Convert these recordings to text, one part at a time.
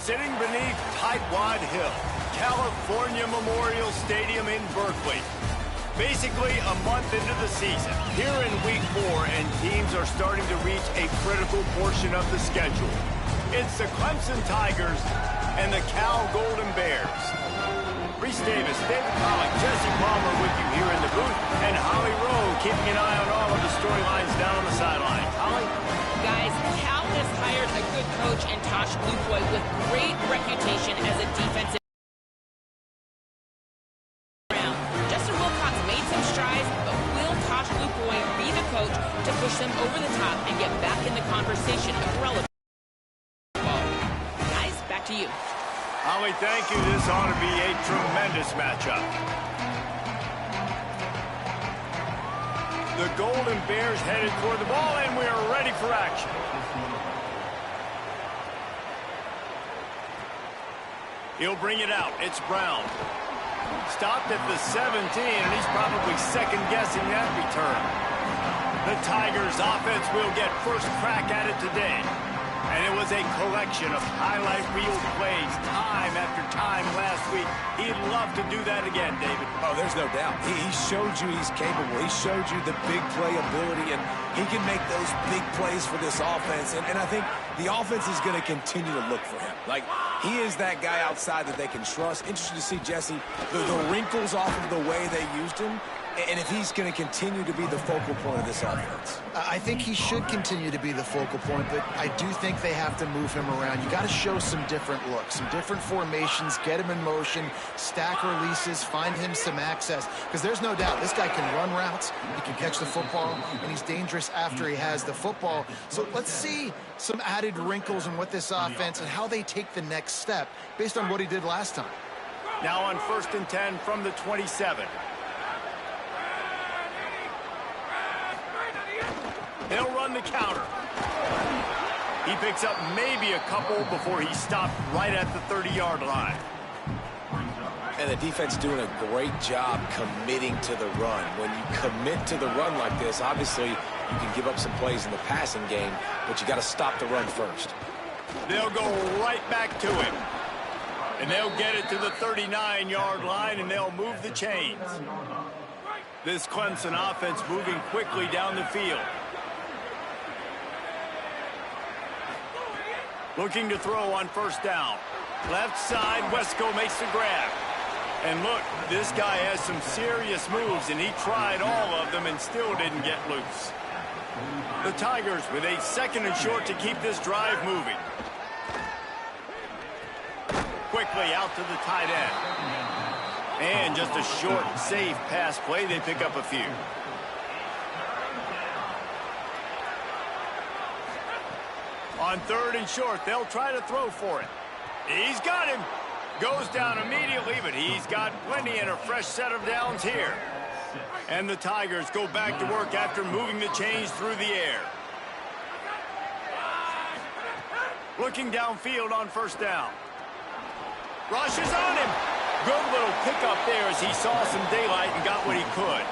sitting beneath Tightwad Hill, California Memorial Stadium in Berkeley. Basically a month into the season, here in Week 4, and teams are starting to reach a critical portion of the schedule. It's the Clemson Tigers and the Cal Golden Bears. Reese Davis, David Pollock, Jesse Palmer with you here in the booth, and Holly Rowe keeping an eye on all of the storylines down on the sideline. Holly? Guys, Cal has hired a good coach in Tosh Lupoy with great reputation as a defensive round. Justin Wilcox made some strides, but will Tosh Lupoy be the coach to push them over the top and get back in the conversation of relevant football? Guys, back to you. Holly, thank you. This ought to be a tremendous matchup. The Golden Bears headed toward the ball, and we are ready for action. He'll bring it out. It's Brown. Stopped at the 17, and he's probably second-guessing that return. The Tigers' offense will get first crack at it today. And it was a collection of highlight reel plays time after time last week. He'd love to do that again, David. Oh, there's no doubt. He showed you he's capable. He showed you the big play ability, and he can make those big plays for this offense. And I think the offense is going to continue to look for him. Like, he is that guy outside that they can trust. Interesting to see, Jesse, the wrinkles off of the way they used him, and if he's going to continue to be the focal point of this offense. I think he should continue to be the focal point, but I do think they have to move him around. You got to show some different looks, some different formations, get him in motion, stack releases, find him some access, because there's no doubt this guy can run routes, he can catch the football, and he's dangerous after he has the football. So let's see some added wrinkles in what this offense and how they take the next step based on what he did last time. Now on 1st and 10 from the 27. He'll run the counter. He picks up maybe a couple before he stopped right at the 30-yard line. And the defense doing a great job committing to the run. When you commit to the run like this, obviously you can give up some plays in the passing game, but you got to stop the run first. They'll go right back to him. And they'll get it to the 39-yard line, and they'll move the chains. This Clemson offense moving quickly down the field. Looking to throw on 1st down. Left side, Wesco makes the grab. And look, this guy has some serious moves, and he tried all of them and still didn't get loose. The Tigers with a 2nd and short to keep this drive moving. Quickly out to the tight end. And just a short, safe pass play. They pick up a few. On 3rd and short, they'll try to throw for it. He's got him. Goes down immediately, but he's got plenty and a fresh set of downs here. And the Tigers go back to work after moving the chains through the air. Looking downfield on 1st down. Rushes on him. Good little pickup there as he saw some daylight and got what he could.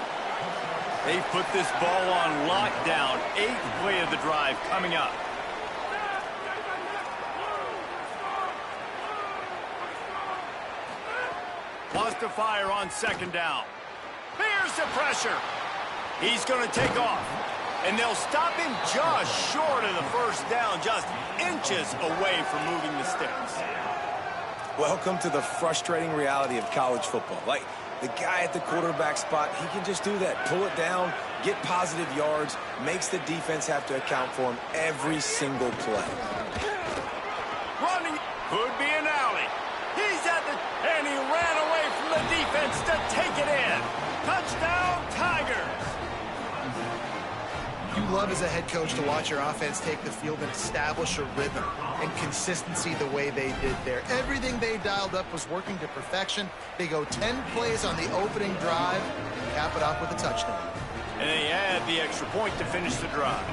They've put this ball on lockdown. 8th play of the drive coming up. Wants to fire on 2nd down. There's the pressure. He's going to take off. And they'll stop him just short of the 1st down, just inches away from moving the sticks. Welcome to the frustrating reality of college football. Like, the guy at the quarterback spot, he can just do that. Pull it down, get positive yards, makes the defense have to account for him every single play. Running could be an alley. He's at the... and he ran away from the defense to take it in. Touchdown, Tigers. You love as a head coach to watch your offense take the field and establish a rhythm and consistency the way they did there. Everything they dialed up was working to perfection. They go 10 plays on the opening drive and cap it off with a touchdown. And they add the extra point to finish the drive.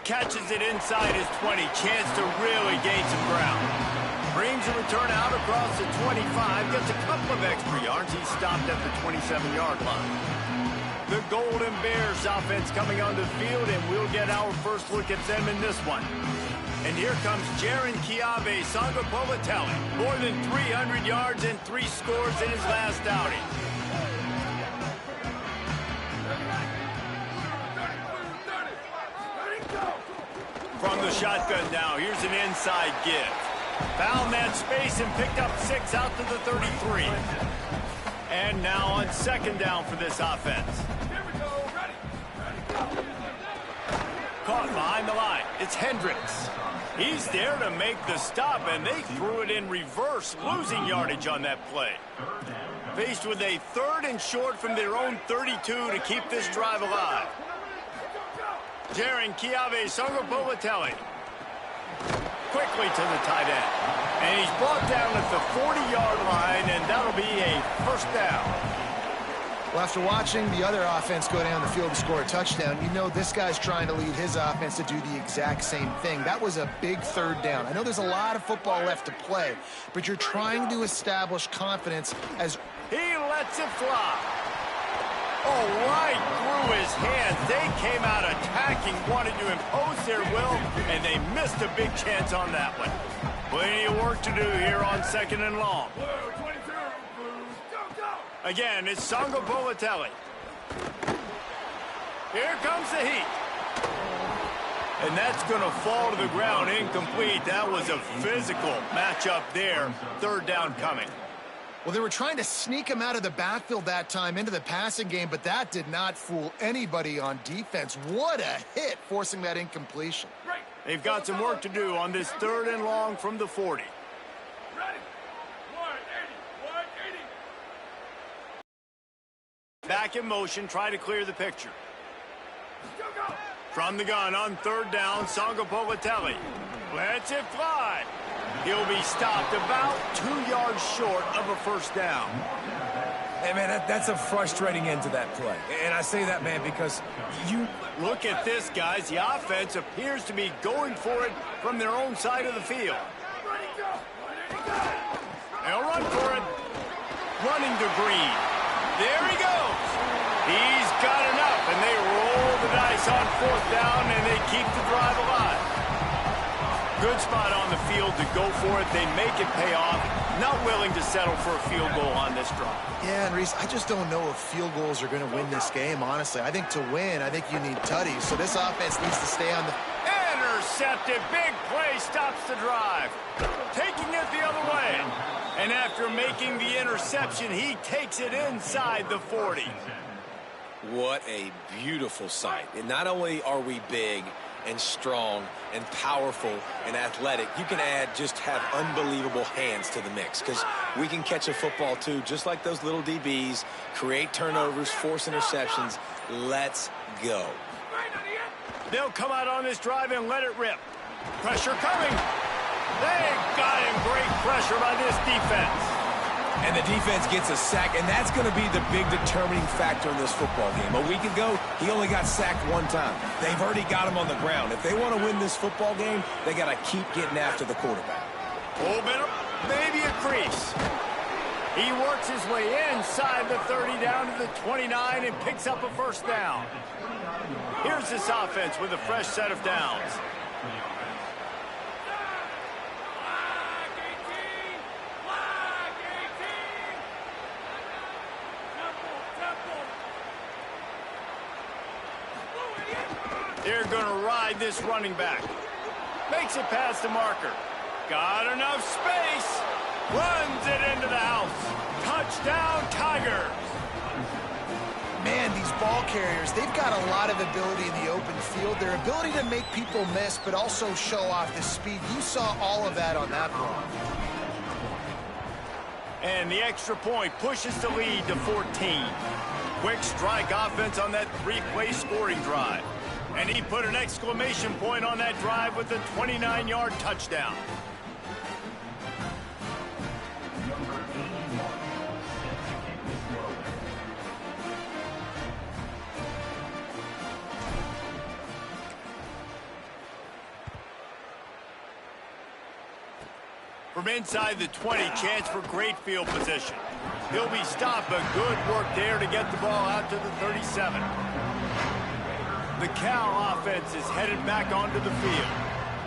Catches it inside his 20. Chance to really gain some ground. Brings a return out across the 25. Gets a couple of extra yards. He's stopped at the 27-yard line. The Golden Bears offense coming on the field, and we'll get our first look at them in this one. And here comes Ncaa Sangapolatelli. More than 300 yards and 3 scores in his last outing. From the shotgun now, here's an inside give. Found that space and picked up 6 out to the 33. And now on second down for this offense. Caught behind the line. It's Hendricks. He's there to make the stop, and they threw it in reverse, losing yardage on that play. Faced with a 3rd and short from their own 32 to keep this drive alive. Ncaa Sangapolatelli. Quickly to the tight end. And he's brought down at the 40-yard line, and that'll be a first down. Well, after watching the other offense go down the field to score a touchdown, you know this guy's trying to lead his offense to do the exact same thing. That was a big 3rd down. I know there's a lot of football left to play, but you're trying to establish confidence as... He lets it fly. Oh, right through his hands. They came out attacking, wanted to impose their will, and they missed a big chance on that one. Plenty of work to do here on 2nd and long. Again, it's Sangapolatelli. Here comes the heat. And that's going to fall to the ground incomplete. That was a physical matchup there. 3rd down coming. Well, they were trying to sneak him out of the backfield that time into the passing game, but that did not fool anybody on defense. What a hit, forcing that incompletion. They've got some work to do on this 3rd and long from the 40. Back in motion, try to clear the picture. From the gun on 3rd down, Sangapolatelli lets it fly. He'll be stopped about 2 yards short of a first down. Hey, man, that's a frustrating end to that play. And I say that, man, because you... Look at this, guys. The offense appears to be going for it from their own side of the field. They'll run for it. Running to Green. There he goes. He's got enough, and they roll the dice on 4th down, and they keep the drive alive. Good spot on the field to go for it. They make it pay off. Not willing to settle for a field goal on this drive. Yeah, and Reese, I just don't know if field goals are going to win this game, honestly. I think to win, I think you need tutties. So this offense needs to stay on the... Intercepted. Big play stops the drive. Taking it the other way. And after making the interception, he takes it inside the 40. What a beautiful sight. And not only are we big and strong and powerful and athletic, you can have unbelievable hands to the mix, because we can catch a football too, just like those little DBs, create turnovers, force interceptions. Let's go. They'll come out on this drive and let it rip. Pressure coming. They got him. Great pressure by this defense. And the defense gets a sack, and that's going to be the big determining factor in this football game. A week ago, he only got sacked 1 time. They've already got him on the ground. If they want to win this football game, they got to keep getting after the quarterback. A little bit of maybe a crease. He works his way inside the 30 down to the 29 and picks up a first down. Here's this offense with a fresh set of downs. They're going to ride this running back. Makes it past the marker. Got enough space. Runs it into the house. Touchdown, Tigers. Man, these ball carriers, they've got a lot of ability in the open field. Their ability to make people miss, but also show off the speed. You saw all of that on that play. And the extra point pushes the lead to 14. Quick strike offense on that 3-play scoring drive. And he put an exclamation point on that drive with a 29-yard touchdown. From inside the 20, chance for great field position. He'll be stopped, but good work there to get the ball out to the 37. The Cal offense is headed back onto the field.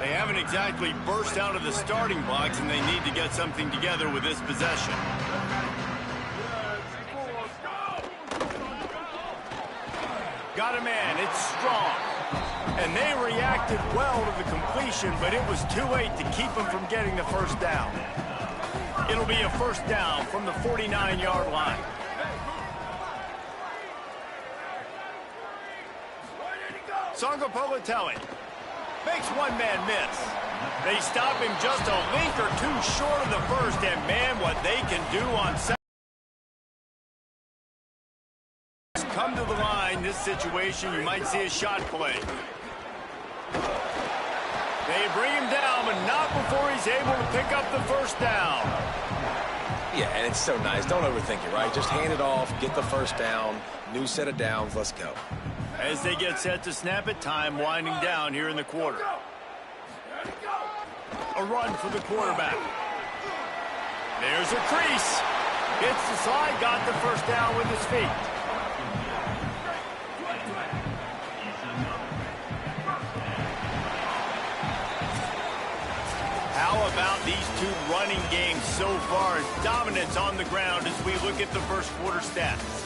They haven't exactly burst out of the starting blocks, and they need to get something together with this possession. Got a man, it's strong. And they reacted well to the completion, but it was too late to keep them from getting the first down. It'll be a first down from the 49-yard line. Sangapolitelli makes one man miss. They stop him just a link or two short of the first, and man, what they can do on second. Come to the line, this situation, you might see a shot play. They bring him down, but not before he's able to pick up the first down. Yeah, and it's so nice. Don't overthink it, right? Just hand it off, get the first down, new set of downs, let's go. As they get set to snap it, time winding down here in the quarter. A run for the quarterback. There's a crease. Hits the slide, got the first down with his feet. How about these two running games so far? Dominance on the ground as we look at the first quarter stats.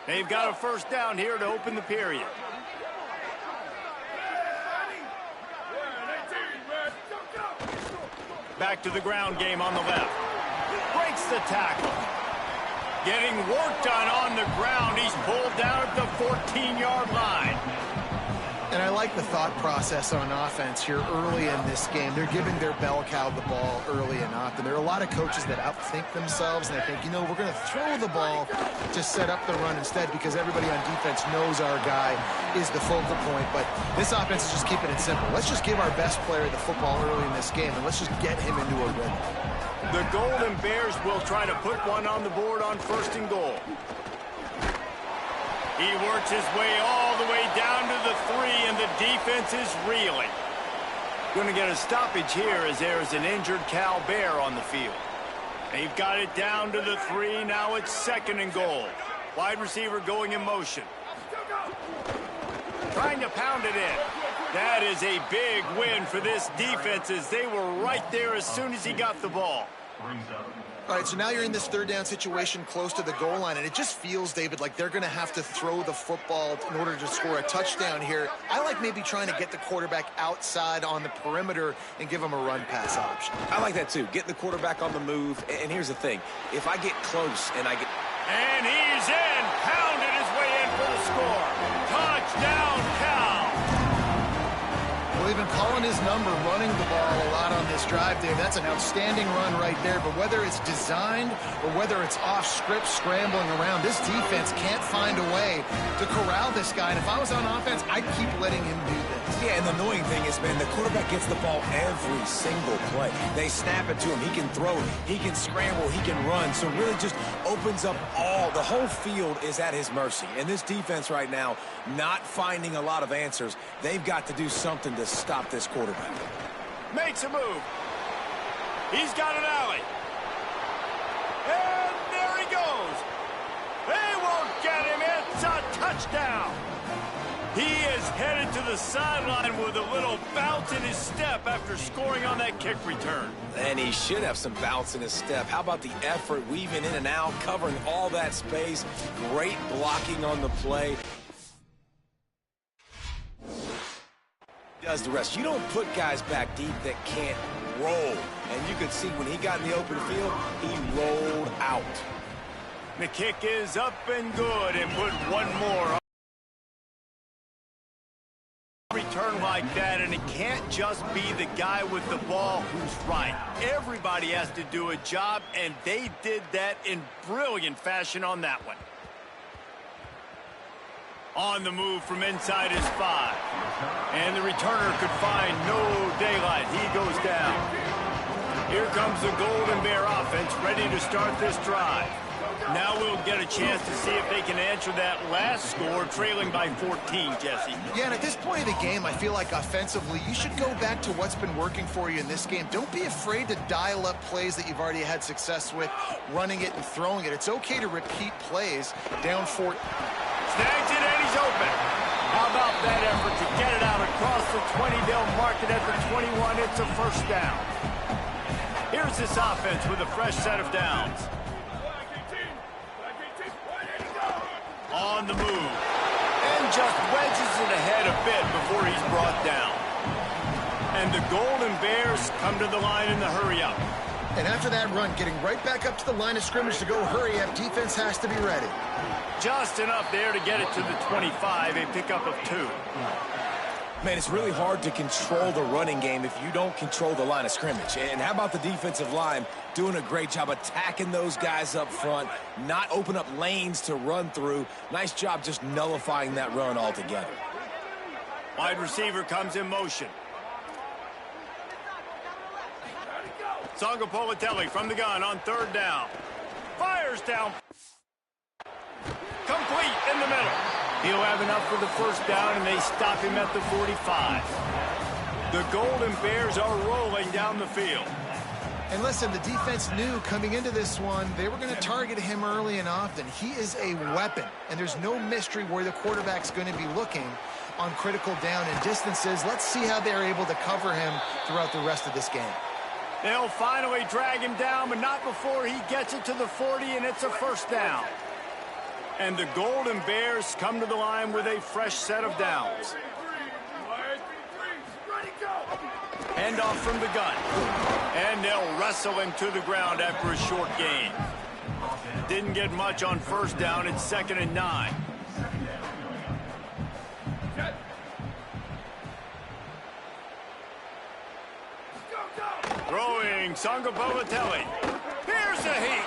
They've got a first down here to open the period. Back to the ground game on the left. Breaks the tackle. Getting work done on the ground. He's pulled down at the 14-yard line. And I like the thought process on offense here early in this game. They're giving their bell cow the ball early and often. There are a lot of coaches that outthink themselves, and they think, you know, we're going to throw the ball to set up the run instead because everybody on defense knows our guy is the focal point. But this offense is just keeping it simple. Let's just give our best player the football early in this game, and let's just get him into a rhythm. The Golden Bears will try to put one on the board on 1st and goal. He works his way all the way down to the 3, and the defense is reeling. Going to get a stoppage here as there's an injured Cal Bear on the field. They've got it down to the 3. Now it's 2nd and goal. Wide receiver going in motion. Trying to pound it in. That is a big win for this defense as they were right there as soon as he got the ball. All right, so now you're in this 3rd down situation close to the goal line, and it just feels, David, like they're going to have to throw the football in order to score a touchdown here. I like maybe trying to get the quarterback outside on the perimeter and give him a run-pass option. I like that, too. Get the quarterback on the move. And here's the thing. If I get close and I get... And he's in. Pounded his way in for the score. Touchdown, Cal. Well, they've been calling his number, running the ball a lot on this drive, Dave. That's an outstanding run right there. But whether it's designed or whether it's off script, scrambling around, this defense can't find a way to corral this guy. And if I was on offense, I'd keep letting him do this. Yeah, and the annoying thing is, man, the quarterback gets the ball every single play. They snap it to him. He can throw it. He can scramble. He can run. So really just opens up the whole field is at his mercy. And this defense right now, not finding a lot of answers. They've got to do something to stop this quarterback. Makes a move. He's got an alley. And there he goes. They won't get him. It's a touchdown. He is headed to the sideline with a little bounce in his step after scoring on that kick return. And he should have some bounce in his step. How about the effort, weaving in and out, covering all that space. Great blocking on the play. Does the rest. You don't put guys back deep that can't roll. And you could see when he got in the open field, he rolled out. The kick is up and good, and put one more on. Return like that, and it can't just be the guy with the ball who's right. Everybody has to do a job, and they did that in brilliant fashion on that one. On the move from inside his 5. And the returner could find no daylight. He goes down. Here comes the Golden Bear offense ready to start this drive. Now we'll get a chance to see if they can answer that last score, trailing by 14, Jesse. Yeah, and at this point of the game, I feel like offensively, you should go back to what's been working for you in this game. Don't be afraid to dial up plays that you've already had success with, running it and throwing it. It's okay to repeat plays down 4. Snags it, and he's open. How about that effort to get it out across the 20? They'll mark it at the 21. It's a first down. Here's this offense with a fresh set of downs. On the move. And just wedges it ahead a bit before he's brought down. And the Golden Bears come to the line in the hurry-up. And after that run, getting right back up to the line of scrimmage to go hurry up, defense has to be ready. Just enough there to get it to the 25, a pickup of 2. Man, it's really hard to control the running game if you don't control the line of scrimmage. And how about the defensive line doing a great job attacking those guys up front, not open up lanes to run through. Nice job just nullifying that run altogether. Wide receiver comes in motion. Sangapolatelli from the gun on 3rd down. Fires down. Complete in the middle. He'll have enough for the first down, and they stop him at the 45. The Golden Bears are rolling down the field. And listen, the defense knew coming into this one, they were going to target him early and often. He is a weapon, and there's no mystery where the quarterback's going to be looking on critical down and distances. Let's see how they're able to cover him throughout the rest of this game. They'll finally drag him down, but not before he gets it to the 40, and it's a first down. And the Golden Bears come to the line with a fresh set of downs. Hand off from the gun. And they'll wrestle him to the ground after a short gain. Didn't get much on first down. It's 2nd and 9. Throwing Sangapolatelli. Here's the heat.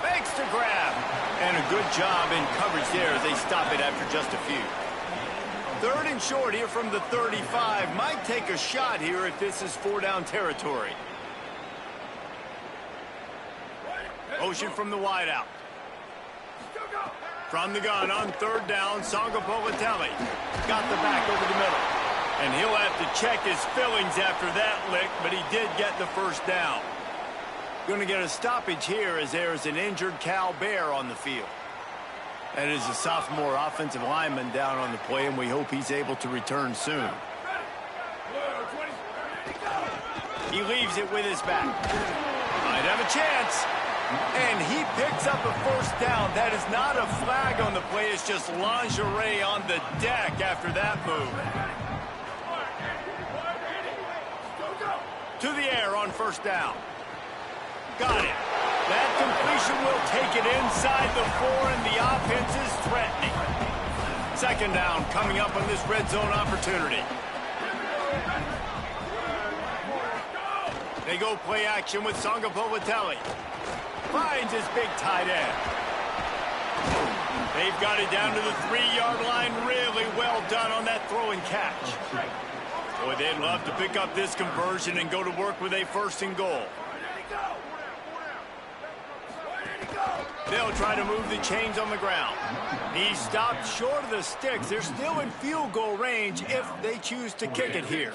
Makes the grab. And a good job in coverage there as they stop it after just a few. 3rd and short here from the 35. Might take a shot here if this is 4-down territory. Motion from the wideout. From the gun on 3rd down, Sangapolatelli got the back over the middle. And he'll have to check his fillings after that lick, but he did get the first down. Going to get a stoppage here as there is an injured Cal Bear on the field. That is a sophomore offensive lineman down on the play, and we hope he's able to return soon. He leaves it with his back. Might have a chance. And he picks up a first down. That is not a flag on the play. It's just lingerie on the deck after that move. To the air on first down. Got it. That completion will take it inside the 4, and the offense is threatening. 2nd down coming up on this red zone opportunity. They go play action with Sangapolatelli. Finds his big tight end. They've got it down to the 3-yard line. Really well done on that throw and catch. Boy, they'd love to pick up this conversion and go to work with a 1st and goal. They'll try to move the chains on the ground. He stopped short of the sticks. They're still in field goal range if they choose to kick it here.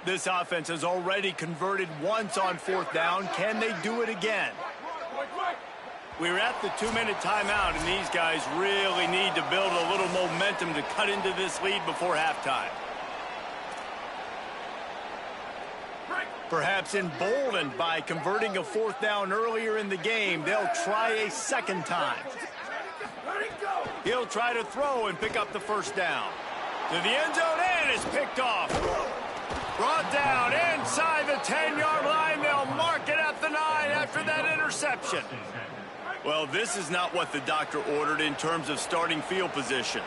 This offense has already converted once on 4th down. Can they do it again? We're at the 2-minute timeout, and these guys really need to build a little momentum to cut into this lead before halftime. Perhaps emboldened by converting a 4th down earlier in the game, they'll try a 2nd time. He'll try to throw and pick up the first down. To the end zone, and it's picked off. Brought down inside the 10-yard line. They'll mark it at the 9 after that interception. Well, this is not what the doctor ordered in terms of starting field position.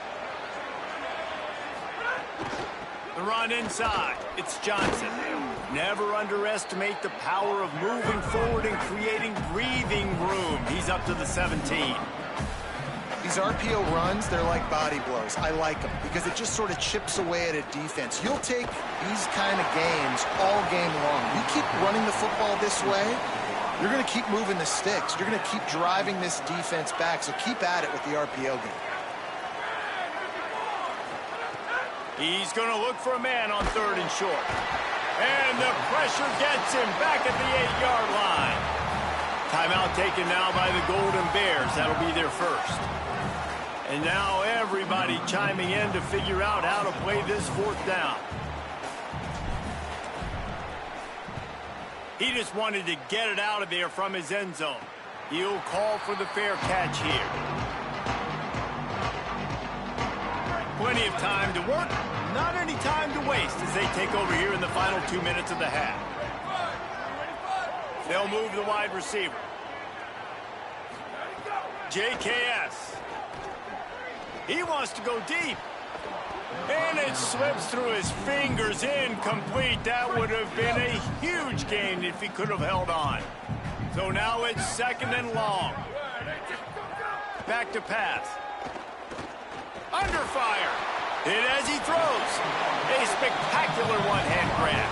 The run inside. It's Johnson. Never underestimate the power of moving forward and creating breathing room. He's up to the 17. These RPO runs, they're like body blows. I like them because it just sort of chips away at a defense. You'll take these kind of games all game long. You keep running the football this way, you're going to keep moving the sticks. You're going to keep driving this defense back, so keep at it with the RPO game. He's going to look for a man on 3rd and short. And the pressure gets him back at the 8-yard line. Timeout taken now by the Golden Bears. That'll be their first. And now everybody chiming in to figure out how to play this 4th down. He just wanted to get it out of there from his end zone. He'll call for the fair catch here. Plenty of time to work, not any time to waste as they take over here in the final 2 minutes of the half. They'll move the wide receiver. JKS. He wants to go deep. And it slips through his fingers, incomplete. That would have been a huge gain if he could have held on. So now it's 2nd and long. Back to pass. Under fire. Hit as he throws. A spectacular one-hand grab.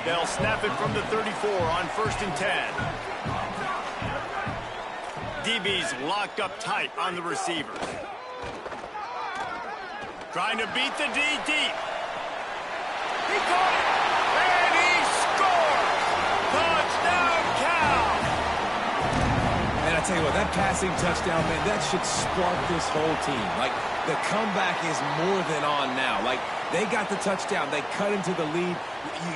They'll snap it from the 34 on 1st and 10. DB's locked up tight on the receivers. Trying to beat the D deep. He caught it. And he scores. Touchdown, Cal. And I tell you what, that passing touchdown, man, that should spark this whole team. Like, the comeback is more than on now. Like, they got the touchdown. They cut into the lead.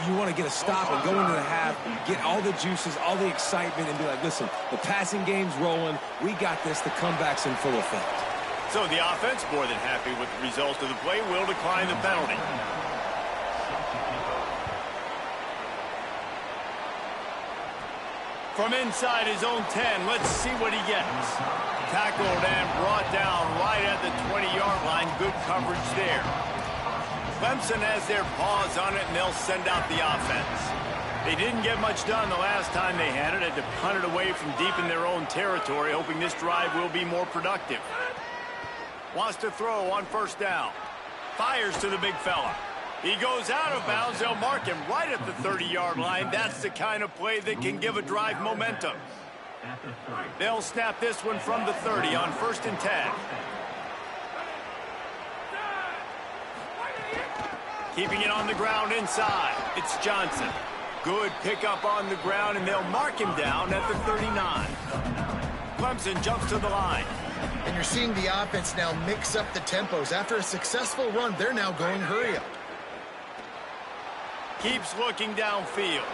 You want to get a stop and go into the half, get all the juices, all the excitement, and be like, listen, the passing game's rolling. We got this. The comeback's in full effect. So the offense, more than happy with the result of the play, will decline the penalty. From inside his own 10, let's see what he gets. Tackled and brought down right at the 20-yard line. Good coverage there. Clemson has their paws on it, and they'll send out the offense. They didn't get much done the last time they had it. Had to punt it away from deep in their own territory, hoping this drive will be more productive. Wants to throw on 1st down. Fires to the big fella. He goes out of bounds. They'll mark him right at the 30-yard line. That's the kind of play that can give a drive momentum. They'll snap this one from the 30 on 1st and 10. Keeping it on the ground inside. It's Johnson. Good pickup on the ground, and they'll mark him down at the 39. Clemson jumps to the line. And you're seeing the offense now mix up the tempos. After a successful run, they're now going hurry up. Keeps looking downfield.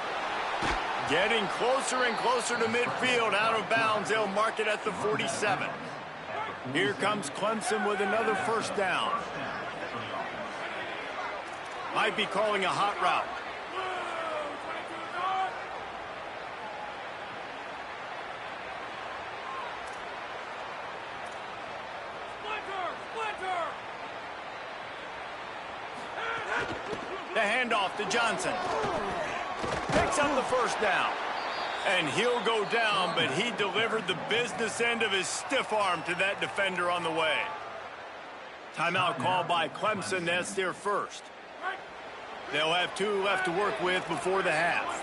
Getting closer and closer to midfield. Out of bounds. They'll mark it at the 47. Here comes Clemson with another 1st down. Might be calling a hot route. The handoff to Johnson. Picks up the 1st down. And he'll go down, but he delivered the business end of his stiff arm to that defender on the way. Timeout called by Clemson. That's their first. They'll have 2 left to work with before the half.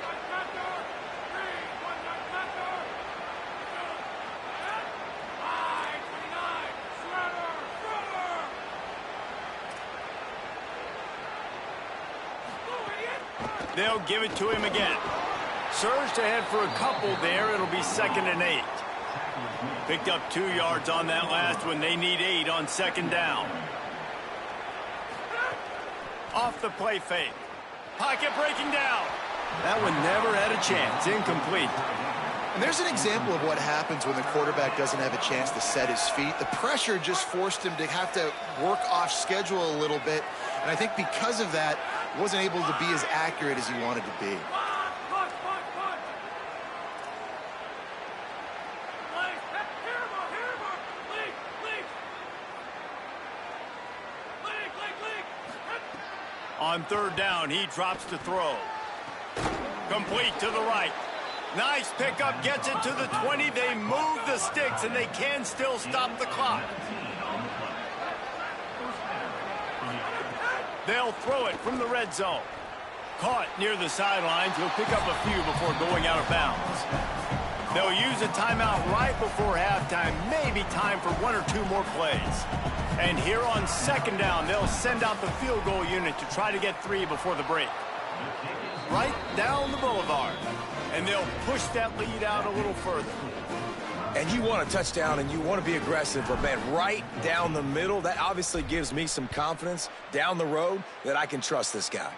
They'll give it to him again. Surged ahead for a couple there. It'll be 2nd and 8. Picked up 2 yards on that last one. They need 8 on 2nd down. Off the play fake. Pocket breaking down. That one never had a chance. Incomplete. And there's an example of what happens when the quarterback doesn't have a chance to set his feet. The pressure just forced him to have to work off schedule a little bit. And I think because of that, wasn't able to be as accurate as he wanted to be. On 3rd down, he drops to throw. Complete to the right. Nice pickup, gets it to the 20. They move the sticks, and they can still stop the clock. They'll throw it from the red zone. Caught near the sidelines. He'll pick up a few before going out of bounds. They'll use a timeout right before halftime. Maybe time for one or two more plays. And here on second down, they'll send out the field goal unit to try to get 3 before the break. Right down the boulevard. And they'll push that lead out a little further. And you want a touchdown and you want to be aggressive, but man, right down the middle, that obviously gives me some confidence down the road that I can trust this guy.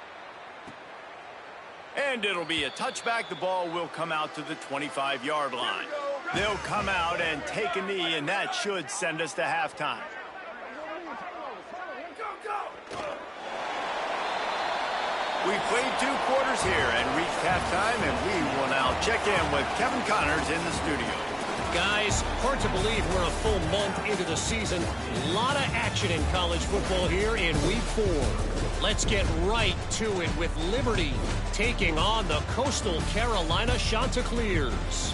And it'll be a touchback. The ball will come out to the 25-yard line. They'll come out and take a knee, and that should send us to halftime. We played 2 quarters here and reached halftime, and we will now check in with Kevin Connors in the studio. Guys, hard to believe we're a full month into the season. A lot of action in college football here in Week 4. Let's get right to it with Liberty taking on the Coastal Carolina Chanticleers.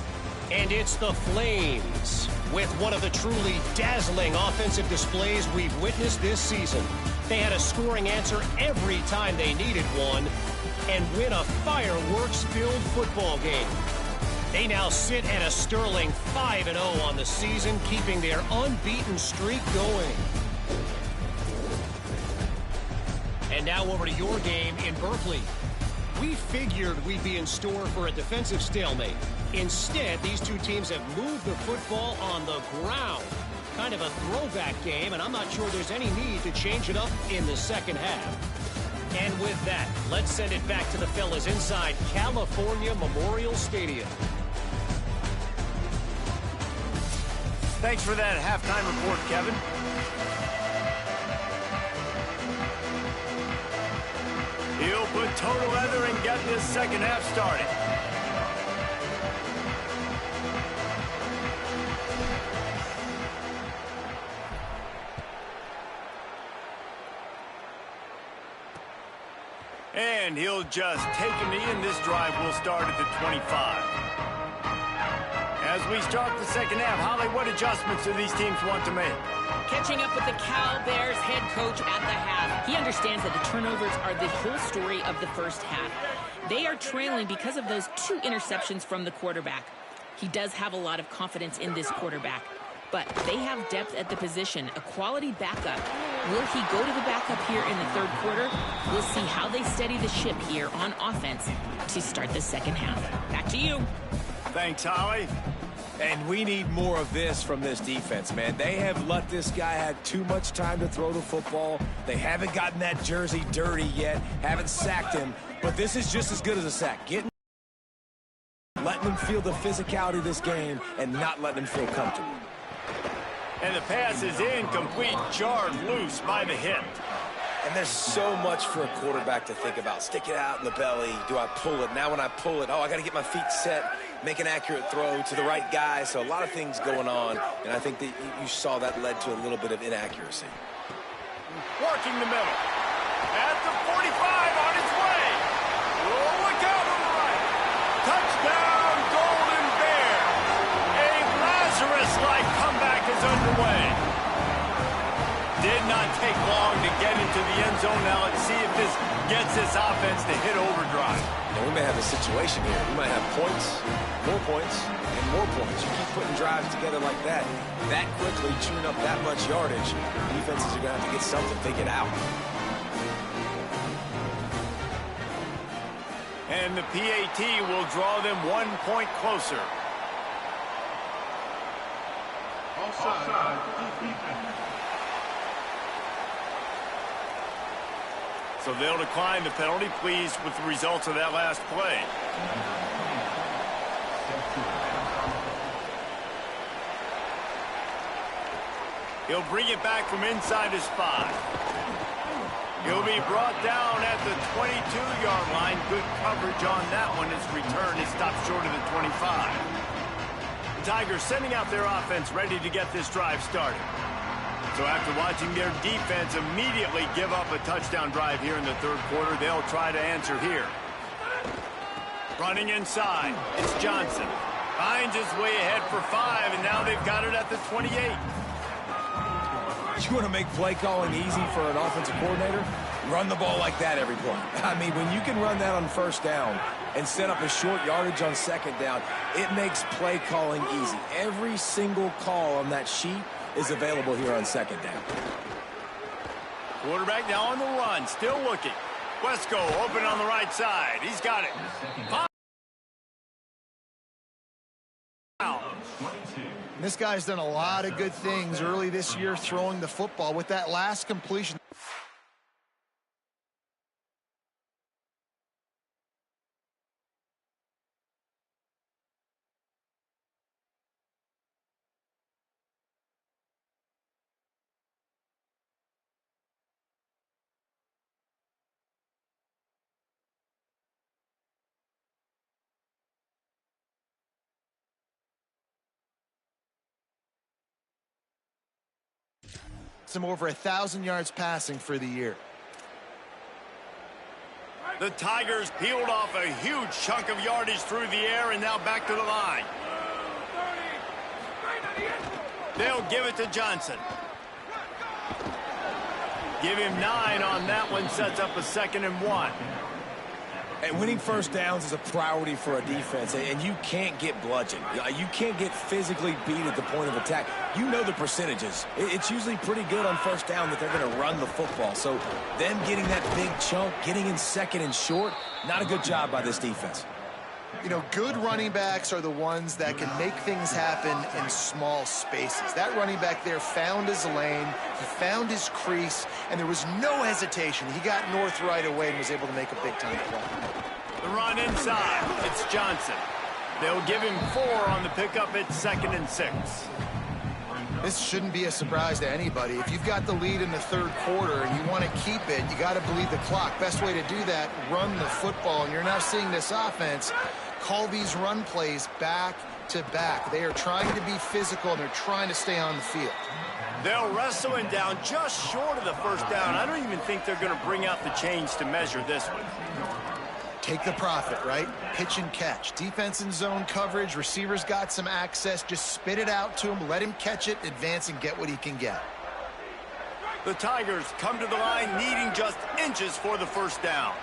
And it's the Flames with one of the truly dazzling offensive displays we've witnessed this season. They had a scoring answer every time they needed one and win a fireworks-filled football game. They now sit at a sterling 5-0 on the season, keeping their unbeaten streak going. And now over to your game in Berkeley. We figured we'd be in store for a defensive stalemate. Instead, these two teams have moved the football on the ground. Kind of a throwback game, and I'm not sure there's any need to change it up in the second half. And with that, let's send it back to the fellas inside California Memorial Stadium. Thanks for that halftime report, Kevin. He'll put total leather and get this second half started. And he'll just take a knee, and this drive will start at the 25. As we start the second half, Holly, what adjustments do these teams want to make? Catching up with the Cal Bears head coach at the half. He understands that the turnovers are the whole story of the first half. They are trailing because of those 2 interceptions from the quarterback. He does have a lot of confidence in this quarterback, but they have depth at the position, a quality backup. Will he go to the backup here in the third quarter? We'll see how they steady the ship here on offense to start the second half. Back to you. Thanks, Holly. And we need more of this from this defense, man. They have let this guy have too much time to throw the football. They haven't gotten that jersey dirty yet, haven't sacked him. But this is just as good as a sack. Letting them feel the physicality of this game and not letting them feel comfortable. And the pass is incomplete, jarred loose by the hip. And there's so much for a quarterback to think about. Stick it out in the belly. Do I pull it? Now when I pull it, I got to get my feet set, make an accurate throw to the right guy. So a lot of things going on, and I think that you saw that led to a little bit of inaccuracy. Working the middle. At the 45, on its way. Oh, look out on the right. Touchdown, Golden Bears. A Lazarus-like comeback is underway. Did not take long to get into the end zone. Now let's see if this gets this offense to hit overdrive. And we may have a situation here. We might have points, and more points. You keep putting drives together like that quickly, chewing up that much yardage, defenses are going to have to get something figured out. And the PAT will draw them 1 point closer. So they'll decline the penalty, pleased with the results of that last play. He'll bring it back from inside his 5. He'll be brought down at the 22-yard line. Good coverage on that one. His return is stopped short of the 25. The Tigers sending out their offense ready to get this drive started. So after watching their defense immediately give up a touchdown drive here in the third quarter, they'll try to answer here. Running inside, it's Johnson. Finds his way ahead for 5, and now they've got it at the 28. You want to make play calling easy for an offensive coordinator? Run the ball like that every play. I mean, when you can run that on first down and set up a short yardage on second down, it makes play calling easy. Every single call on that sheet is available here on second down. Quarterback now on the run, still looking. Wesco open on the right side. He's got it. This guy's done a lot of good things early this year throwing the football. With that last completion, some over 1,000 yards passing for the year. The Tigers peeled off a huge chunk of yardage through the air and now back to the line. They'll give it to Johnson. Give him 9 on that one, sets up a 2nd and 1. And winning first downs is a priority for a defense, and you can't get bludgeoned. You can't get physically beat at the point of attack. You know the percentages. It's usually pretty good on first down that they're going to run the football. So them getting that big chunk, getting in 2nd and short, not a good job by this defense. You know, good running backs are the ones that can make things happen in small spaces. That running back there found his lane, he found his crease, and there was no hesitation. He got north right away and was able to make a big-time play. The run inside, it's Johnson. They'll give him 4 on the pickup at 2nd and 6. This shouldn't be a surprise to anybody. If you've got the lead in the 3rd quarter and you want to keep it, you got to bleed the clock. Best way to do that, run the football. And you're now seeing this offense call these run plays back to back. They are trying to be physical, and they're trying to stay on the field. They'll wrestle him down just short of the first down. I don't even think they're going to bring out the chains to measure this one. Take the profit, right? Pitch and catch. Defense in zone coverage. Receivers got some access. Just spit it out to him. Let him catch it, advance, and get what he can get. The Tigers come to the line needing just inches for the first down.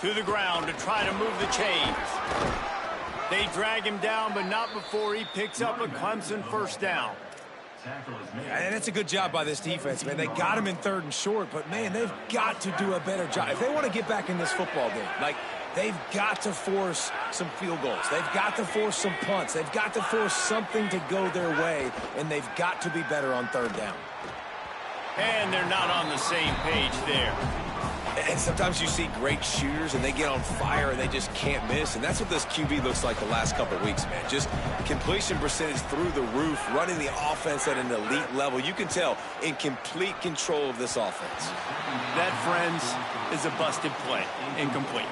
To the ground to try to move the chains. They drag him down, but not before he picks up a Clemson first down. And it's a good job by this defense, man. They got him in 3rd and short, but, man, they've got to do a better job. If they want to get back in this football game, like, they've got to force some field goals. They've got to force some punts. They've got to force something to go their way, and they've got to be better on 3rd down. And they're not on the same page there. And sometimes you see great shooters, and they get on fire, and they just can't miss. And that's what this QB looks like the last couple weeks, man. Just completion percentage through the roof, running the offense at an elite level. You can tell in complete control of this offense. That, friends, is a busted play. Incomplete.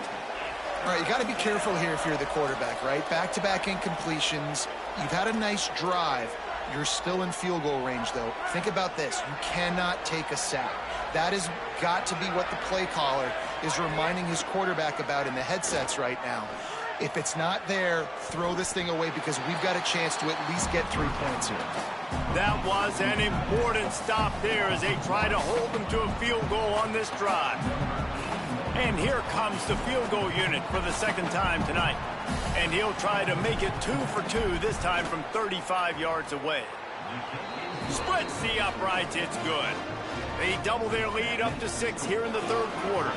All right, you got to be careful here if you're the quarterback, right? Back-to-back incompletions. You've had a nice drive. You're still in field goal range, though. Think about this. You cannot take a sack. That has got to be what the play caller is reminding his quarterback about in the headsets right now. If it's not there, throw this thing away because we've got a chance to at least get 3 points here. That was an important stop there as they try to hold them to a field goal on this drive. And here comes the field goal unit for the 2nd time tonight. And he'll try to make it 2 for 2, this time from 35 yards away. Splits the uprights, it's good. They double their lead up to 6 here in the 3rd quarter.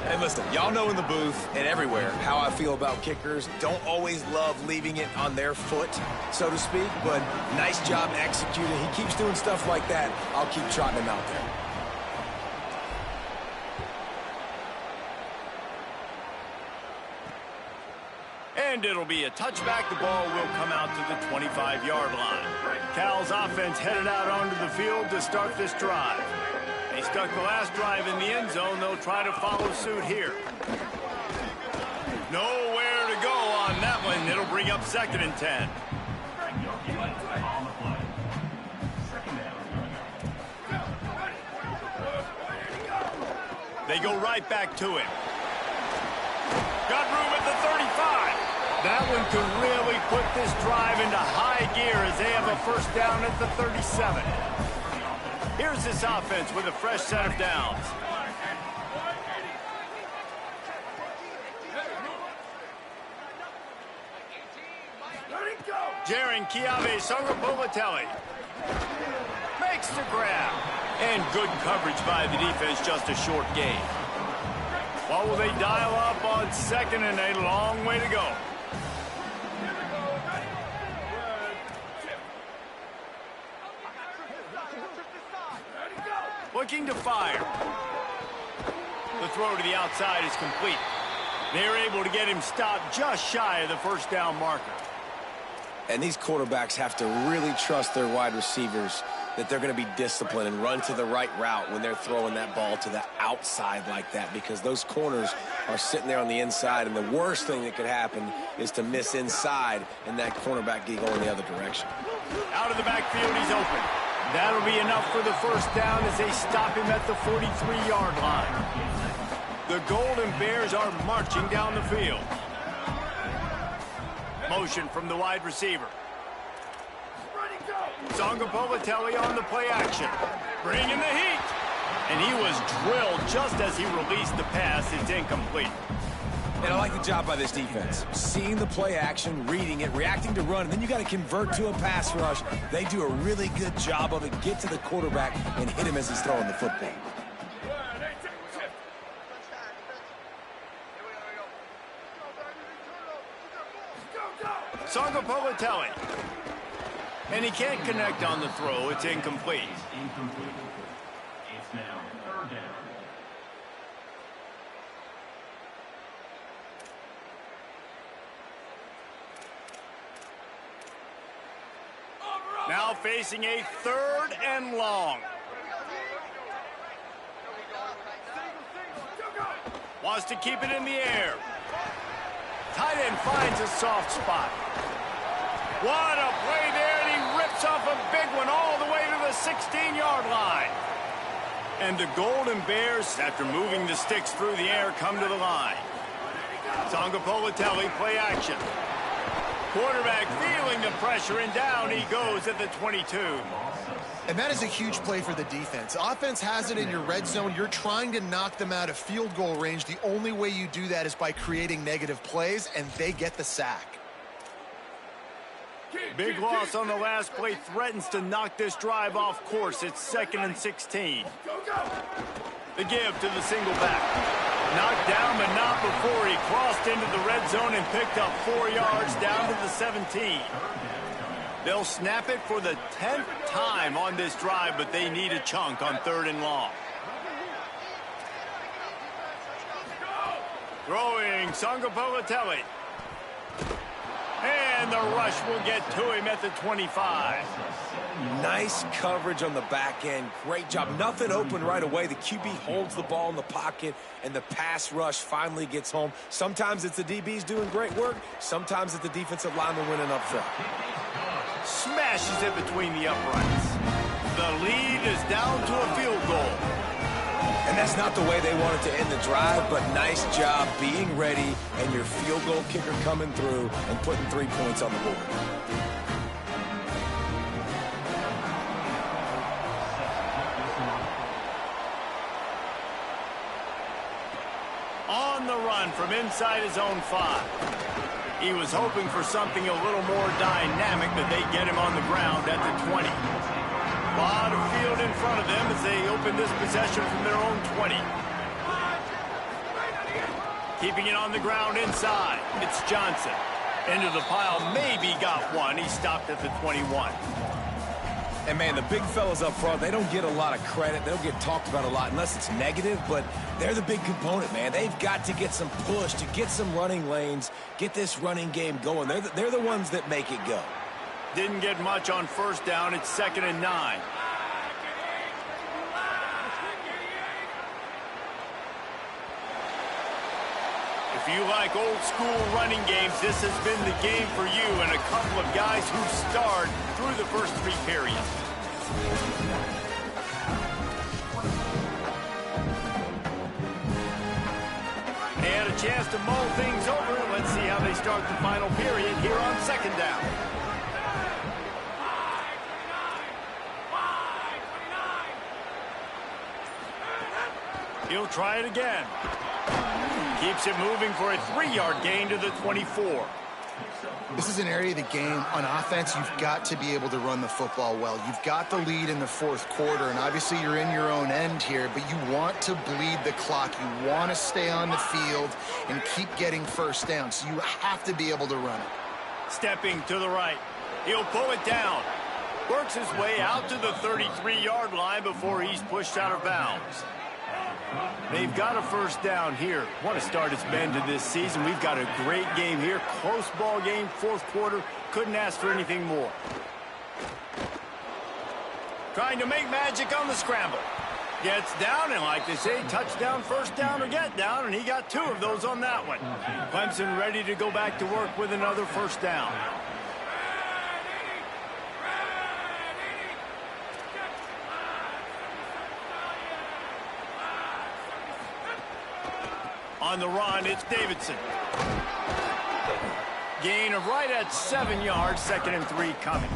And listen, y'all know in the booth and everywhere how I feel about kickers. Don't always love leaving it on their foot, so to speak, but nice job executing. He keeps doing stuff like that. I'll keep trotting him out there. And it'll be a touchback. The ball will come out to the 25-yard line. Cal's offense headed out onto the field to start this drive. They stuck the last drive in the end zone. They'll try to follow suit here. Nowhere to go on that one. It'll bring up 2nd and 10. They go right back to him. Got room at the 35. That one could really put this drive into high gear as they have a first down at the 37. Here's this offense with a fresh set of downs. Ncaa makes the grab. And good coverage by the defense, just a short gain. What will they dial up on 2nd and a long way to go? Looking to fire. The throw to the outside is complete. They're able to get him stopped just shy of the first down marker. And these quarterbacks have to really trust their wide receivers that they're going to be disciplined and run to the right route when they're throwing that ball to the outside like that, because those corners are sitting there on the inside, and the worst thing that could happen is to miss inside and that cornerback get going the other direction. Out of the backfield, he's open. That'll be enough for the first down as they stop him at the 43-yard line. The Golden Bears are marching down the field. Motion from the wide receiver. Ncaa on the play action. Bringing the heat. And he was drilled just as he released the pass. It's incomplete. And I like the job by this defense. Seeing the play action, reading it, reacting to run, and then you got to convert to a pass rush. They do a really good job of it. Get to the quarterback and hit him as he's throwing the football. Ncaa. And he can't connect on the throw. It's incomplete. It's now 3rd down. Now facing a 3rd and long. Wants to keep it in the air. Tight end finds a soft spot. What a play there, and he rips off a big one all the way to the 16-yard line. And the Golden Bears, after moving the sticks through the air, come to the line. Ncaa play action. Quarterback feeling the pressure, and down he goes at the 22. And that is a huge play for the defense. Offense has it in your red zone. You're trying to knock them out of field goal range. The only way you do that is by creating negative plays, and they get the sack. Big loss on the last play threatens to knock this drive off course. It's 2nd and 16. The give to the single back. Knocked down, but not before he crossed into the red zone and picked up 4 yards down to the 17. They'll snap it for the 10th time on this drive, but they need a chunk on 3rd and long. Throwing Ncaa. And the rush will get to him at the 25. Nice coverage on the back end. Great job. Nothing open right away. The QB holds the ball in the pocket, and the pass rush finally gets home. Sometimes it's the DBs doing great work. Sometimes it's the defensive lineman winning up front. Smashes it between the uprights. The lead is down to a field goal. And that's not the way they wanted to end the drive, but nice job being ready and your field goal kicker coming through and putting 3 points on the board. On the run from inside his own 5. He was hoping for something a little more dynamic, but they get him on the ground at the 20. A lot of field in front of them as they open this possession from their own 20. Keeping it on the ground inside. It's Johnson. Into the pile, maybe got one. He stopped at the 21. And, man, the big fellas up front, they don't get a lot of credit. They don't get talked about a lot unless it's negative, but they're the big component, man. They've got to get some push, to get some running lanes, get this running game going. They're the ones that make it go. Didn't get much on first down. It's 2nd and 9. If you like old-school running games, this has been the game for you and a couple of guys who starred through the first 3 periods. And a chance to mull things over. Let's see how they start the final period here on 2nd down. He'll try it again. Keeps it moving for a 3-yard gain to the 24. This is an area of the game on offense you've got to be able to run the football well. You've got the lead in the 4th quarter, and obviously you're in your own end here, but you want to bleed the clock. You want to stay on the field and keep getting first down, so you have to be able to run it. Stepping to the right. He'll pull it down. Works his way out to the 33-yard line before he's pushed out of bounds. They've got a first down here. What a start it's been to this season. We've got a great game here. Close ball game, 4th quarter. Couldn't ask for anything more. Trying to make magic on the scramble. Gets down, and like they say, touchdown, first down, or get down, and he got 2 of those on that one. Clemson ready to go back to work with another first down. On the run, it's Davidson. Gain of right at 7 yards, 2nd and 3 coming.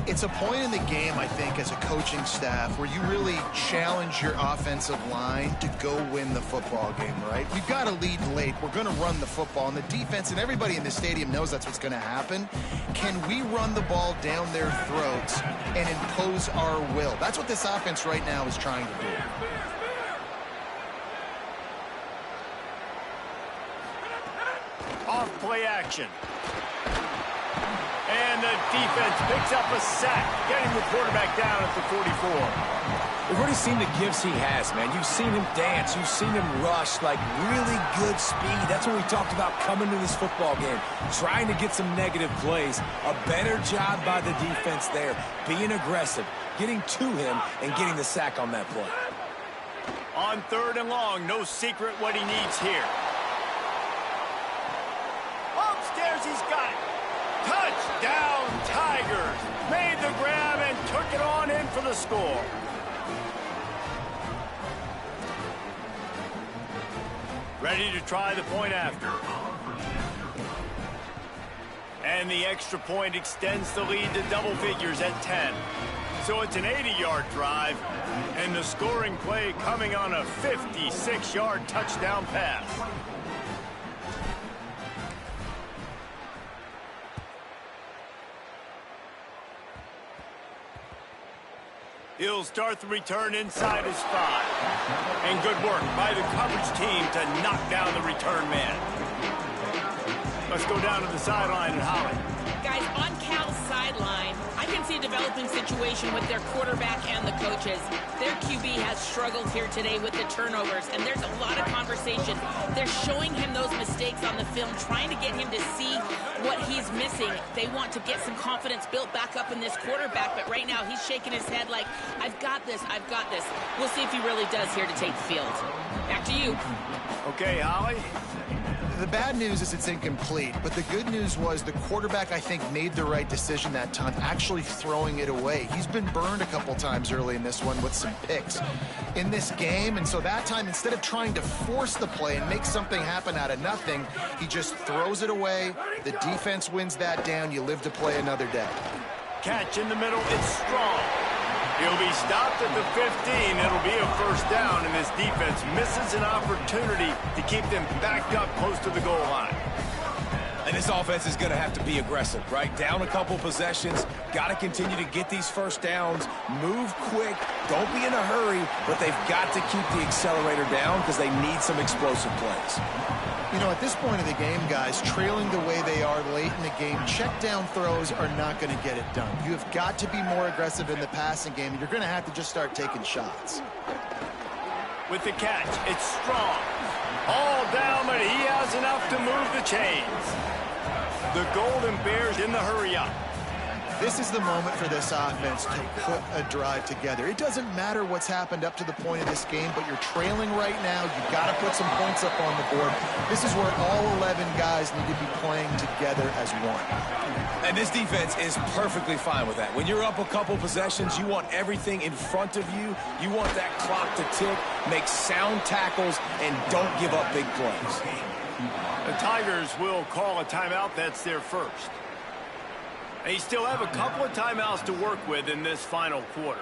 It's a point in the game, I think, as a coaching staff where you really challenge your offensive line to go win the football game, right? We've got to lead late. We're going to run the football, and the defense and everybody in the stadium knows that's what's going to happen. Can we run the ball down their throats and impose our will? That's what this offense right now is trying to do. Off play action. And the defense picks up a sack, getting the quarterback down at the 44. We've already seen the gifts he has, man. You've seen him dance. You've seen him rush, like really good speed. That's what we talked about coming to this football game, trying to get some negative plays. A better job by the defense there, being aggressive, getting to him, and getting the sack on that play. On 3rd and long, no secret what he needs here. Upstairs, he's got it. Touchdown, Tigers. Made the grab and took it on in for the score. Ready to try the point after. And the extra point extends the lead to double figures at 10. So it's an 80-yard drive, and the scoring play coming on a 56-yard touchdown pass. He'll start the return inside his 5. And good work by the coverage team to knock down the return man. Let's go down to the sideline and Holly. Guys, on Cal's sideline, I can see a developing situation with their quarterback and the coaches. Their QB has struggled here today with the turnovers, and there's a lot of conversation. They're showing him those mistakes on the film, trying to get him to see what he's missing. They want to get some confidence built back up in this quarterback, but right now he's shaking his head like, I've got this, I've got this. We'll see if he really does here to take the field. Back to you. Okay, Holly. The bad news is it's incomplete, but the good news was the quarterback, I think, made the right decision that time, actually throwing it away. He's been burned a couple times early in this one with some picks in this game, and so that time, instead of trying to force the play and make something happen out of nothing, he just throws it away. The defense wins that down. You live to play another day. Catch in the middle. It's strong. He'll be stopped at the 15. It'll be a first down, and this defense misses an opportunity to keep them backed up close to the goal line. And this offense is going to have to be aggressive, right? Down a couple possessions, got to continue to get these first downs, move quick, don't be in a hurry, but they've got to keep the accelerator down because they need some explosive plays. You know, at this point of the game, guys, trailing the way they are late in the game, check down throws are not going to get it done. You have got to be more aggressive in the passing game. You're going to have to just start taking shots. With the catch, it's strong. All down, but he has enough to move the chains. The Golden Bears in the hurry up. This is the moment for this offense to put a drive together. It doesn't matter what's happened up to the point of this game, but you're trailing right now. You've got to put some points up on the board. This is where all 11 guys need to be playing together as one. And this defense is perfectly fine with that. When you're up a couple possessions, you want everything in front of you. You want that clock to tick, make sound tackles, and don't give up big plays. The Tigers will call a timeout. That's their first. They still have a couple of timeouts to work with in this final quarter.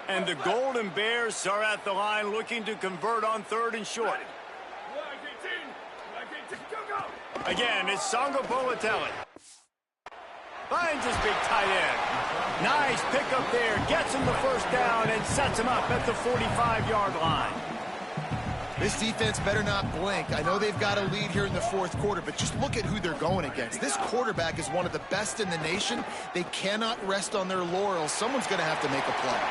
And the Golden Bears are at the line looking to convert on 3rd and short. Again, it's Ncaa. Finds his big tight end. Nice pickup there. Gets him the first down and sets him up at the 45-yard line. This defense better not blink. I know they've got a lead here in the 4th quarter, but just look at who they're going against. This quarterback is one of the best in the nation. They cannot rest on their laurels. Someone's going to have to make a play.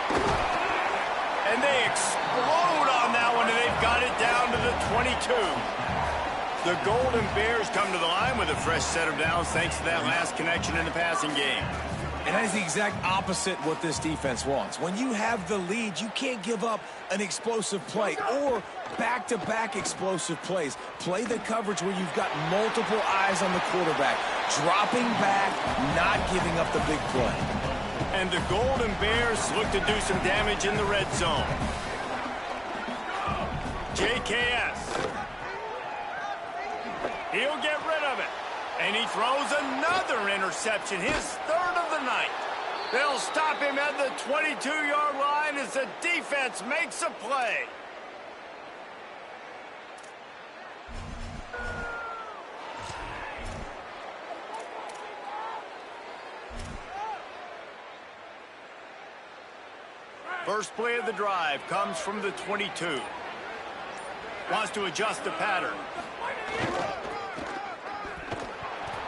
And they explode on that one, and they've got it down to the 22. The Golden Bears come to the line with a fresh set of downs thanks to that last connection in the passing game. And that is the exact opposite what this defense wants. When you have the lead, you can't give up an explosive play or back-to-back explosive plays. Play the coverage where you've got multiple eyes on the quarterback, dropping back, not giving up the big play. And the Golden Bears look to do some damage in the red zone. JKS. He'll get rid of it. And he throws another interception, his 3rd of the night. They'll stop him at the 22-yard line as the defense makes a play. First play of the drive comes from the 22. Wants to adjust the pattern.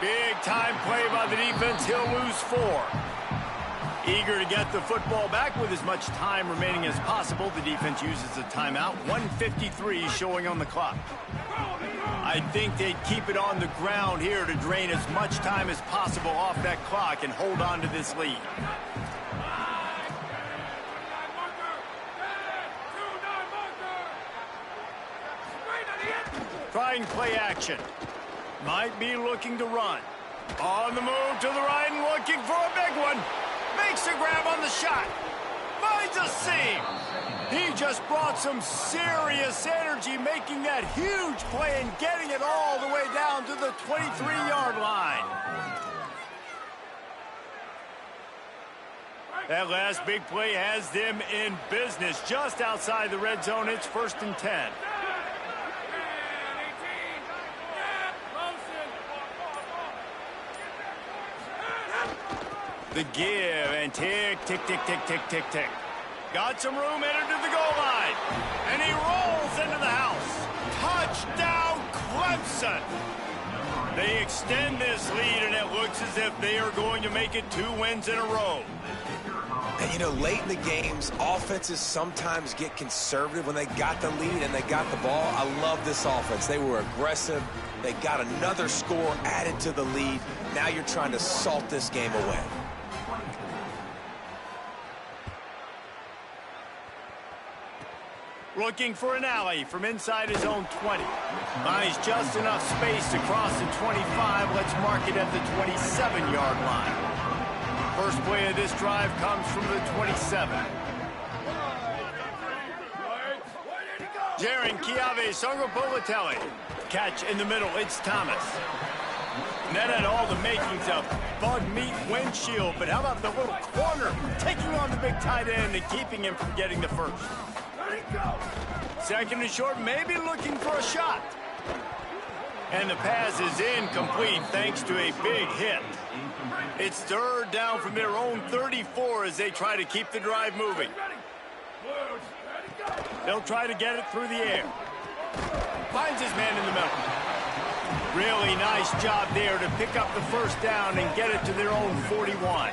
Big time play by the defense. He'll lose 4. Eager to get the football back with as much time remaining as possible. The defense uses a timeout. 1:53 showing on the clock. I think they'd keep it on the ground here to drain as much time as possible off that clock and hold on to this lead. Trying play action. Might be looking to run. On the move to the right and looking for a big one. Makes a grab on the shot. Finds a seam. He just brought some serious energy making that huge play and getting it all the way down to the 23-yard line. That last big play has them in business just outside the red zone. It's 1st and 10. The give and tick, tick, tick, tick, tick, tick, tick. Got some room, entered to the goal line. And he rolls into the house. Touchdown, Clemson. They extend this lead, and it looks as if they are going to make it 2 wins in a row. And, you know, late in the games, offenses sometimes get conservative when they got the lead and they got the ball. I love this offense. They were aggressive. They got another score added to the lead. Now you're trying to salt this game away. Looking for an alley from inside his own 20. Buys just enough space to cross the 25. Let's mark it at the 27-yard line. First play of this drive comes from the 27. Ncaa. Catch in the middle. It's Thomas. And that had all the makings of bug meat windshield. But how about the little corner taking on the big tight end and keeping him from getting the first? 2nd and short, maybe looking for a shot. And the pass is incomplete thanks to a big hit. It's 3rd down from their own 34 as they try to keep the drive moving. They'll try to get it through the air. Finds his man in the middle. Really nice job there to pick up the first down and get it to their own 41.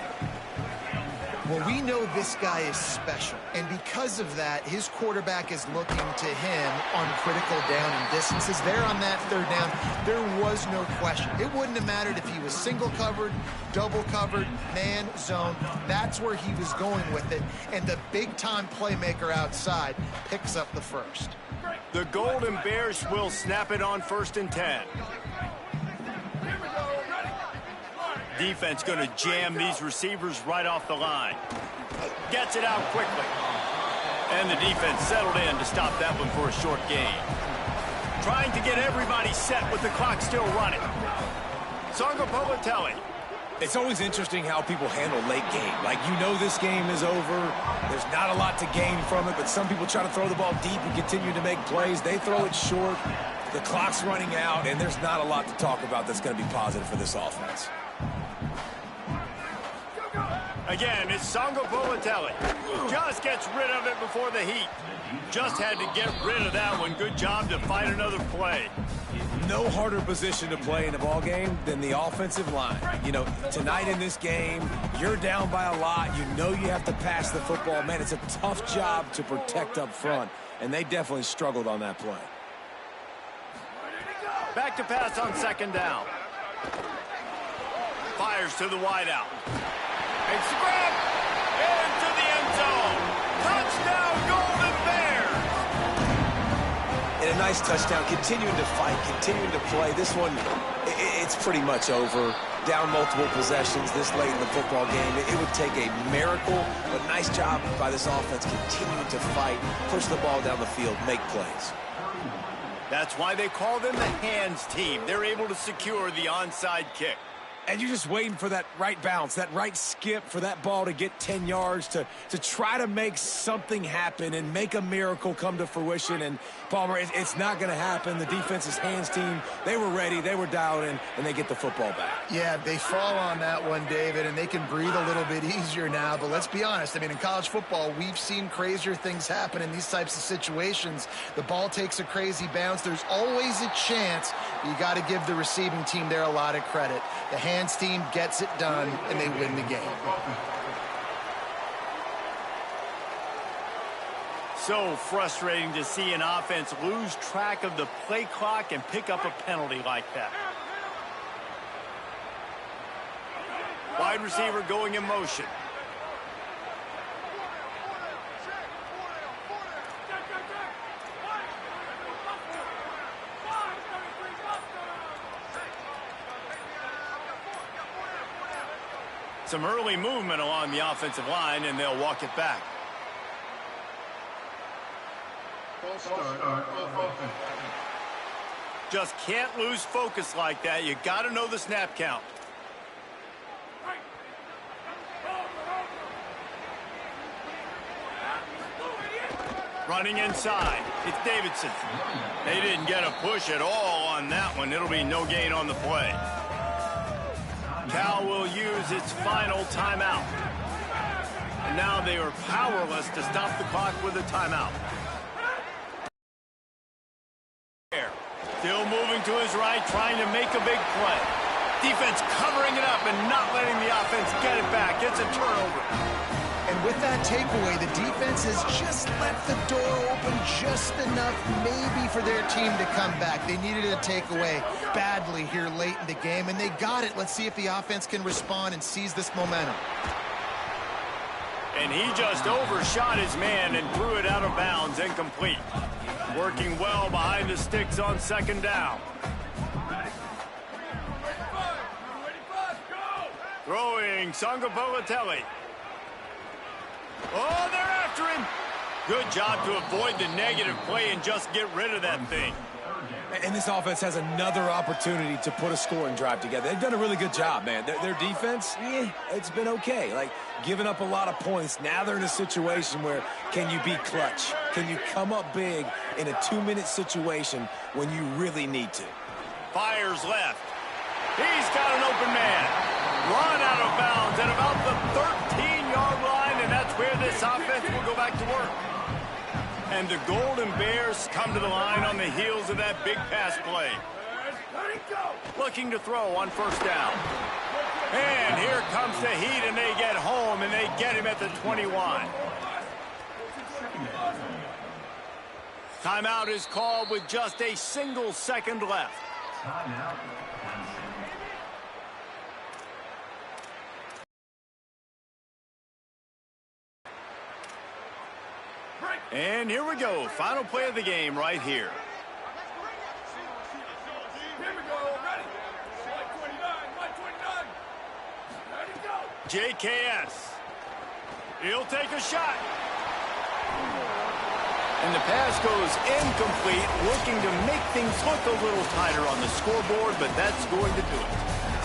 Well, we know this guy is special, and because of that, his quarterback is looking to him on critical down and distances. There on that third down, there was no question. It wouldn't have mattered if he was single covered, double covered, man, zone. That's where he was going with it, and the big-time playmaker outside picks up the first. The Golden Bears will snap it on 1st and 10. Defense going to jam these receivers right off the line. Gets it out quickly. And the defense settled in to stop that one for a short gain. Trying to get everybody set with the clock still running. Ncaa. It's always interesting how people handle late game. Like, you know this game is over. There's not a lot to gain from it, but some people try to throw the ball deep and continue to make plays. They throw it short. The clock's running out, and there's not a lot to talk about that's going to be positive for this offense. Again, it's Ncaa. Just gets rid of it before the heat. Just had to get rid of that one. Good job to find another play. No harder position to play in a ball game than the offensive line. You know, tonight in this game, you're down by a lot. You know you have to pass the football. Man, it's a tough job to protect up front, and they definitely struggled on that play. Back to pass on 2nd down. Fires to the wideout. Makes the grab. Into the end zone. Touchdown, Golden Bears. And a nice touchdown. Continuing to fight, continuing to play. This one, it's pretty much over. Down multiple possessions this late in the football game. It would take a miracle, but nice job by this offense continuing to fight, push the ball down the field, make plays. That's why they call them the hands team. They're able to secure the onside kick. And you're just waiting for that right bounce, that right skip for that ball to get 10 yards to try to make something happen and make a miracle come to fruition. And, Palmer, it's not going to happen. The defense's hands team, they were ready, they were dialed in, and they get the football back. Yeah, they fall on that one, David, and they can breathe a little bit easier now. But let's be honest. I mean, in college football, we've seen crazier things happen in these types of situations. The ball takes a crazy bounce. There's always a chance. You got to give the receiving team there a lot of credit. The hands team gets it done, and they win the game. So frustrating to see an offense lose track of the play clock and pick up a penalty like that. Wide receiver going in motion. Some early movement along the offensive line, and they'll walk it back. Just can't lose focus like that. You got to know the snap count. Running inside. It's Davidson. They didn't get a push at all on that one. It'll be no gain on the play. Cal will use its final timeout. And now they are powerless to stop the clock with a timeout. Still moving to his right, trying to make a big play. Defense covering it up and not letting the offense get it back. It's a turnover. And with that takeaway, the defense has just left the door open just enough maybe for their team to come back. They needed a takeaway badly here late in the game, and they got it. Let's see if the offense can respond and seize this momentum. And he just overshot his man and threw it out of bounds, incomplete. Working well behind the sticks on 2nd down. Throwing Ncaa. Oh, they're after him. Good job to avoid the negative play and just get rid of that thing. And this offense has another opportunity to put a scoring drive together. They've done a really good job, man. Their defense, it's been okay. Like, giving up a lot of points. Now they're in a situation where can you be clutch? Can you come up big in a 2-minute situation when you really need to? Fires left. He's got an open man. Run out of bounds at about the 13-yard line, and that's where this offense will go back to work. And the Golden Bears come to the line on the heels of that big pass play. Looking to throw on first down. And here comes the heat, and they get home, and they get him at the 21. Timeout is called with just a single second left. And here we go. Final play of the game right here. JKS. He'll take a shot. And the pass goes incomplete, looking to make things look a little tighter on the scoreboard, but that's going to do it.